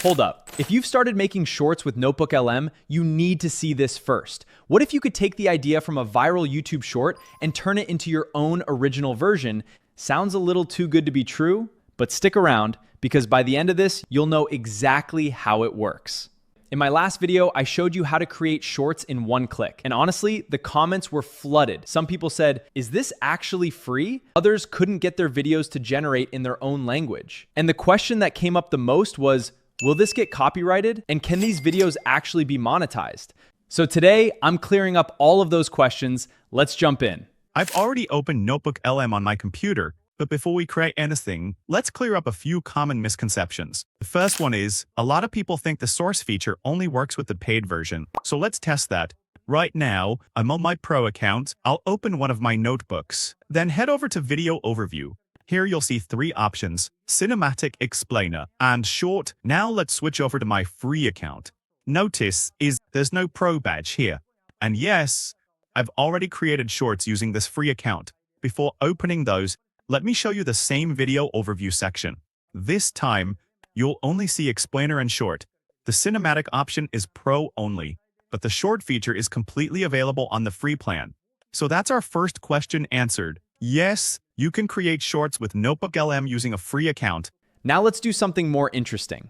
Hold up. If you've started making shorts with NotebookLM, you need to see this first. What if you could take the idea from a viral YouTube short and turn it into your own original version? Sounds a little too good to be true, but stick around because by the end of this, you'll know exactly how it works. In my last video, I showed you how to create shorts in one click. And honestly, the comments were flooded. Some people said, is this actually free? Others couldn't get their videos to generate in their own language. And the question that came up the most was, will this get copyrighted? And can these videos actually be monetized? So today, I'm clearing up all of those questions. Let's jump in. I've already opened NotebookLM on my computer, but before we create anything, let's clear up a few common misconceptions. The first one is, a lot of people think the source feature only works with the paid version. So let's test that. Right now, I'm on my Pro account. I'll open one of my notebooks. Then head over to Video Overview. Here you'll see three options: Cinematic Explainer and Short. Now let's switch over to my free account. Notice there's no Pro badge here. And yes, I've already created shorts using this free account. Before opening those, let me show you the same Video Overview section. This time, you'll only see Explainer and Short. The cinematic option is Pro only, but the short feature is completely available on the free plan. So that's our first question answered. Yes, you can create shorts with NotebookLM using a free account. Now let's do something more interesting.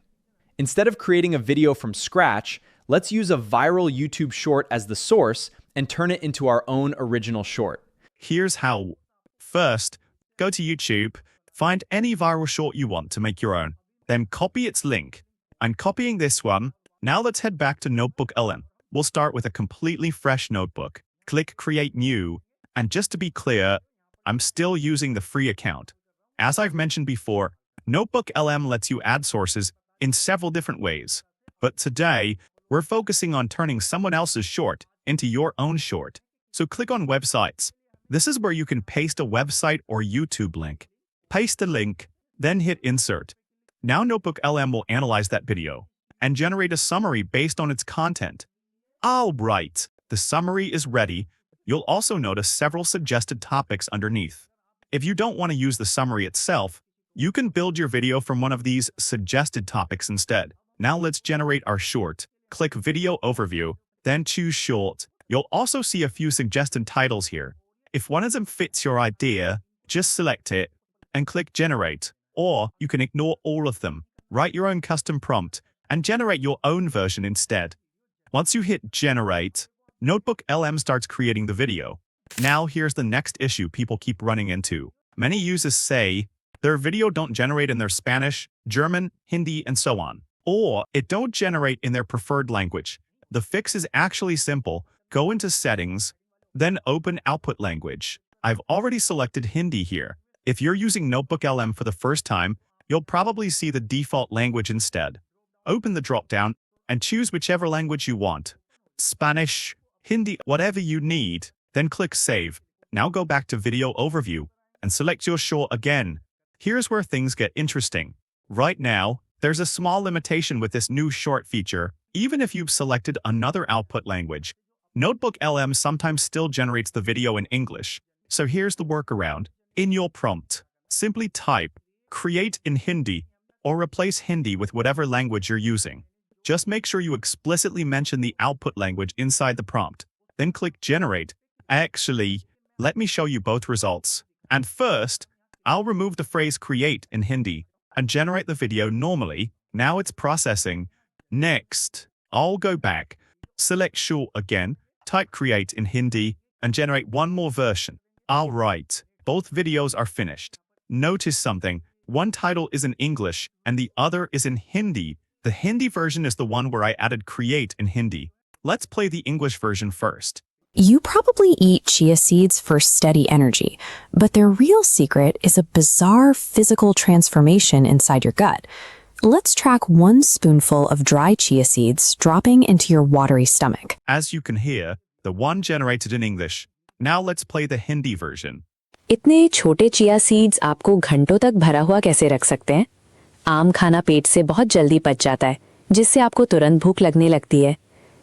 Instead of creating a video from scratch, let's use a viral YouTube short as the source and turn it into our own original short. Here's how. First, go to YouTube, find any viral short you want to make your own, then copy its link. I'm copying this one. Now let's head back to NotebookLM. We'll start with a completely fresh notebook. Click Create New, and just to be clear, I'm still using the free account. As I've mentioned before, NotebookLM lets you add sources in several different ways. But today, we're focusing on turning someone else's short into your own short. So click on Websites. This is where you can paste a website or YouTube link. Paste the link, then hit Insert. Now NotebookLM will analyze that video and generate a summary based on its content. All right, the summary is ready. You'll also notice several suggested topics underneath. If you don't want to use the summary itself, you can build your video from one of these suggested topics instead. Now let's generate our short. Click Video Overview, then choose Short. You'll also see a few suggested titles here. If one of them fits your idea, just select it and click Generate. Or you can ignore all of them, write your own custom prompt, and generate your own version instead. Once you hit Generate, NotebookLM starts creating the video. Now here's the next issue people keep running into. Many users say their video don't generate in their Spanish, German, Hindi, and so on. Or it don't generate in their preferred language. The fix is actually simple. Go into Settings, then open Output Language. I've already selected Hindi here. If you're using NotebookLM for the first time, you'll probably see the default language instead. Open the dropdown and choose whichever language you want. Spanish, Hindi, whatever you need. Then click Save. Now go back to Video Overview and select your short again. Here's where things get interesting. Right now, there's a small limitation with this new short feature. Even if you've selected another output language, NotebookLM sometimes still generates the video in English. So here's the workaround. In your prompt, simply type Create in Hindi or replace Hindi with whatever language you're using. Just make sure you explicitly mention the output language inside the prompt. Then click Generate. Actually, let me show you both results. And first, I'll remove the phrase Create in Hindi and generate the video normally. Now it's processing. Next, I'll go back, select Short again, type Create in Hindi, and generate one more version. All right, both videos are finished. Notice something. One title is in English and the other is in Hindi. The Hindi version is the one where I added Create in Hindi. Let's play the English version first. You probably eat chia seeds for steady energy, but their real secret is a bizarre physical transformation inside your gut. Let's track one spoonful of dry chia seeds dropping into your watery stomach. As you can hear, the one generated in English. Now let's play the Hindi version. इतने छोटे chia seeds आपको घंटों तक भरा हुआ कैसे रख सकते हैं? आम खाना पेट से बहुत जल्दी पच जाता है, जिससे आपको तुरंत भूख लगने लगती है।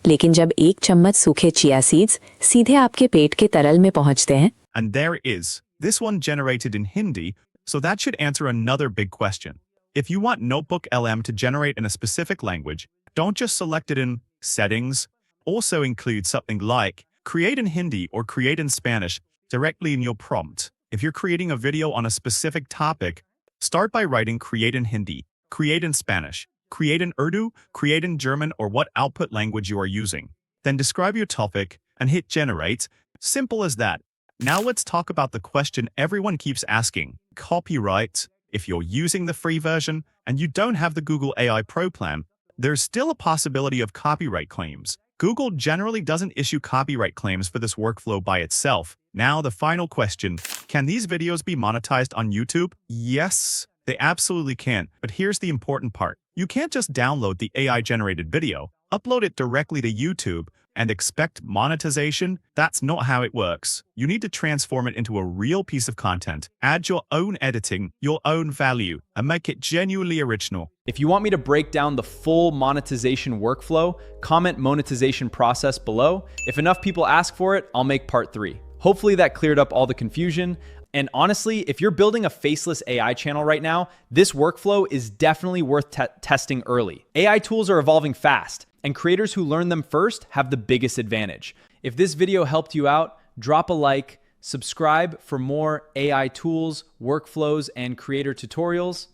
लेकिन जब एक चम्मच सूखे चिया सीड्स सीधे आपके पेट के तरल में पहुंचते हैं। And there it is. This one generated in Hindi, so that should answer another big question. If you want NotebookLM to generate in a specific language, don't just select it in Settings. Also include something like Create in Hindi or Create in Spanish directly in your prompt. If you're creating a video on a specific topic, start by writing Create in Hindi, Create in Spanish, Create in Urdu, Create in German, or what output language you are using. Then describe your topic and hit Generate. Simple as that. Now let's talk about the question everyone keeps asking: copyright. If you're using the free version and you don't have the Google AI Pro plan, there's still a possibility of copyright claims. Google generally doesn't issue copyright claims for this workflow by itself. Now the final question: can these videos be monetized on YouTube? Yes, they absolutely can. But here's the important part. You can't just download the AI-generated video, upload it directly to YouTube, and expect monetization. That's not how it works. You need to transform it into a real piece of content, add your own editing, your own value, and make it genuinely original. If you want me to break down the full monetization workflow, comment monetization process below. If enough people ask for it, I'll make part 3. Hopefully that cleared up all the confusion. And honestly, if you're building a faceless AI channel right now, this workflow is definitely worth testing early. AI tools are evolving fast, and creators who learn them first have the biggest advantage. If this video helped you out, drop a like, subscribe for more AI tools, workflows, and creator tutorials,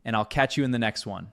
and I'll catch you in the next one.